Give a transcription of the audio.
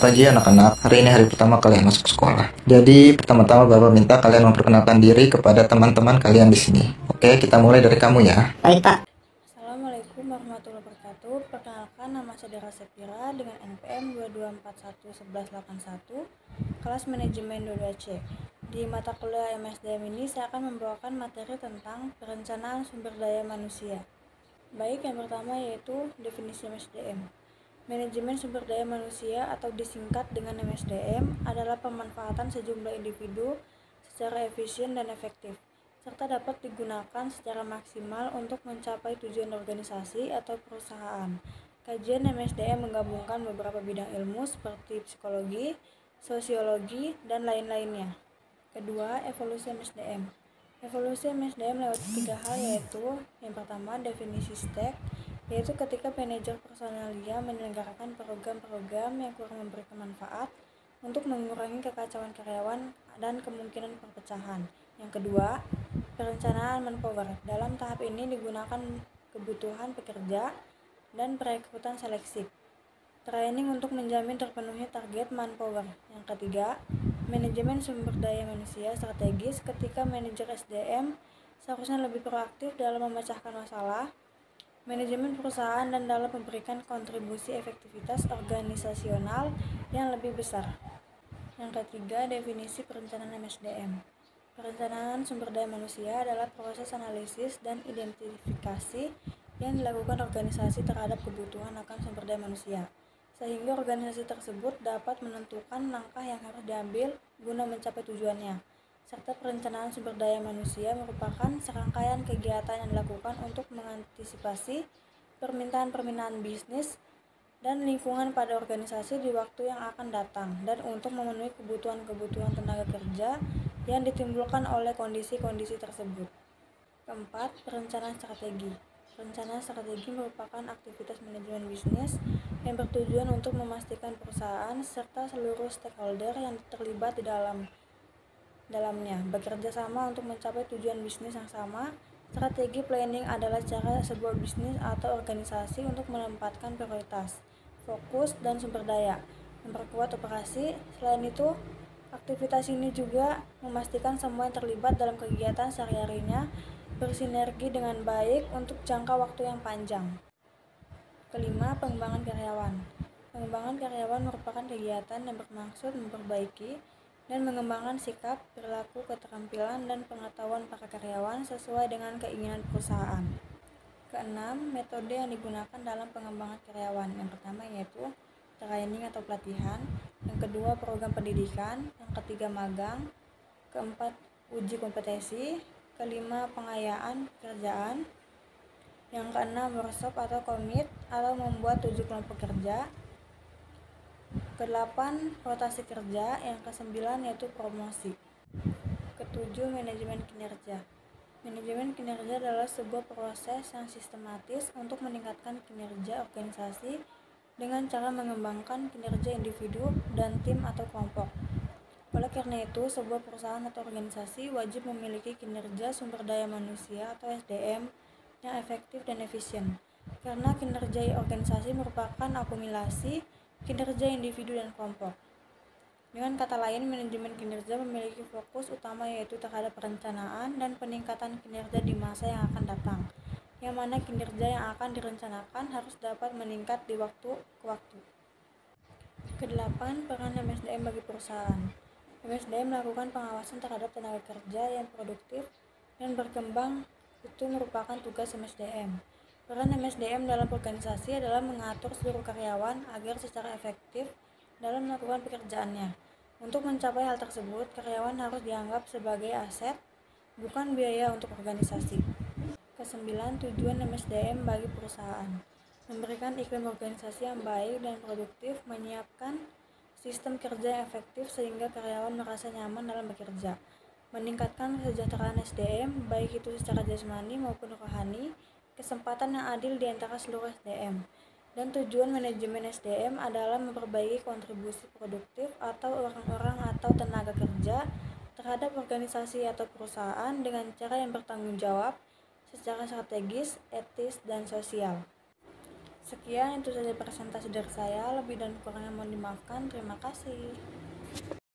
Selamat pagi anak-anak, hari ini hari pertama kalian masuk sekolah. Jadi pertama-tama Bapak minta kalian memperkenalkan diri kepada teman-teman kalian di sini. Oke, kita mulai dari kamu ya. Baik, Pak. Assalamualaikum warahmatullahi wabarakatuh. Perkenalkan, nama saya Dara Sepira dengan NPM 22411181, kelas manajemen 22C. Di mata kuliah MSDM ini saya akan membawakan materi tentang perencanaan sumber daya manusia. Baik, yang pertama yaitu definisi MSDM. Manajemen sumber daya manusia atau disingkat dengan MSDM adalah pemanfaatan sejumlah individu secara efisien dan efektif, serta dapat digunakan secara maksimal untuk mencapai tujuan organisasi atau perusahaan. Kajian MSDM menggabungkan beberapa bidang ilmu seperti psikologi, sosiologi, dan lain-lainnya. Kedua, evolusi MSDM. Evolusi MSDM lewat 3 hal, yaitu yang pertama, definisi STEK, yaitu ketika manajer personalia menyelenggarakan program-program yang kurang memberikan manfaat untuk mengurangi kekacauan karyawan dan kemungkinan perpecahan. Yang kedua, perencanaan manpower. Dalam tahap ini digunakan kebutuhan pekerja dan perekrutan seleksi. Training untuk menjamin terpenuhnya target manpower. Yang ketiga, manajemen sumber daya manusia strategis, ketika manajer SDM seharusnya lebih proaktif dalam memecahkan masalah manajemen perusahaan dan dalam memberikan kontribusi efektivitas organisasional yang lebih besar. Yang ketiga, definisi perencanaan MSDM. Perencanaan sumber daya manusia adalah proses analisis dan identifikasi yang dilakukan organisasi terhadap kebutuhan akan sumber daya manusia, sehingga organisasi tersebut dapat menentukan langkah yang harus diambil guna mencapai tujuannya. Serta perencanaan sumber daya manusia merupakan serangkaian kegiatan yang dilakukan untuk mengantisipasi permintaan-permintaan bisnis dan lingkungan pada organisasi di waktu yang akan datang, dan untuk memenuhi kebutuhan-kebutuhan tenaga kerja yang ditimbulkan oleh kondisi-kondisi tersebut. Keempat, perencanaan strategi. Perencanaan strategi merupakan aktivitas manajemen bisnis yang bertujuan untuk memastikan perusahaan serta seluruh stakeholder yang terlibat di dalamnya bekerja sama untuk mencapai tujuan bisnis yang sama. Strategi planning adalah cara sebuah bisnis atau organisasi untuk menempatkan prioritas, fokus, dan sumber daya, memperkuat operasi. Selain itu, aktivitas ini juga memastikan semua yang terlibat dalam kegiatan sehari-harinya bersinergi dengan baik untuk jangka waktu yang panjang. Kelima, pengembangan karyawan. Pengembangan karyawan merupakan kegiatan yang bermaksud memperbaiki dan mengembangkan sikap, perilaku, keterampilan, dan pengetahuan para karyawan sesuai dengan keinginan perusahaan. Keenam, metode yang digunakan dalam pengembangan karyawan. Yang pertama yaitu training atau pelatihan. Yang kedua, program pendidikan. Yang ketiga, magang. Keempat, uji kompetensi. Kelima, pengayaan pekerjaan. Yang keenam, workshop atau komit atau membuat 7 kelompok kerja. Kedelapan, rotasi kerja. Yang kesembilan yaitu promosi. Ketujuh, manajemen kinerja. Manajemen kinerja adalah sebuah proses yang sistematis untuk meningkatkan kinerja organisasi dengan cara mengembangkan kinerja individu dan tim atau kelompok. Oleh karena itu, sebuah perusahaan atau organisasi wajib memiliki kinerja sumber daya manusia atau SDM yang efektif dan efisien, karena kinerja organisasi merupakan akumulasi kinerja individu dan kelompok. Dengan kata lain, manajemen kinerja memiliki fokus utama yaitu terhadap perencanaan dan peningkatan kinerja di masa yang akan datang, yang mana kinerja yang akan direncanakan harus dapat meningkat di waktu ke waktu. Kedelapan, peran MSDM bagi perusahaan. MSDM melakukan pengawasan terhadap tenaga kerja yang produktif dan berkembang. Itu merupakan tugas MSDM. Peran MSDM dalam organisasi adalah mengatur seluruh karyawan agar secara efektif dalam melakukan pekerjaannya. Untuk mencapai hal tersebut, karyawan harus dianggap sebagai aset, bukan biaya untuk organisasi. Kesembilan, tujuan MSDM bagi perusahaan. Memberikan iklim organisasi yang baik dan produktif, menyiapkan sistem kerja yang efektif sehingga karyawan merasa nyaman dalam bekerja, meningkatkan kesejahteraan SDM, baik itu secara jasmani maupun rohani, kesempatan yang adil di antara seluruh SDM. Dan tujuan manajemen SDM adalah memperbaiki kontribusi produktif atau orang-orang atau tenaga kerja terhadap organisasi atau perusahaan dengan cara yang bertanggung jawab secara strategis, etis, dan sosial. Sekian itu saja presentasi dari saya, lebih dan kurangnya mohon dimaafkan. Terima kasih.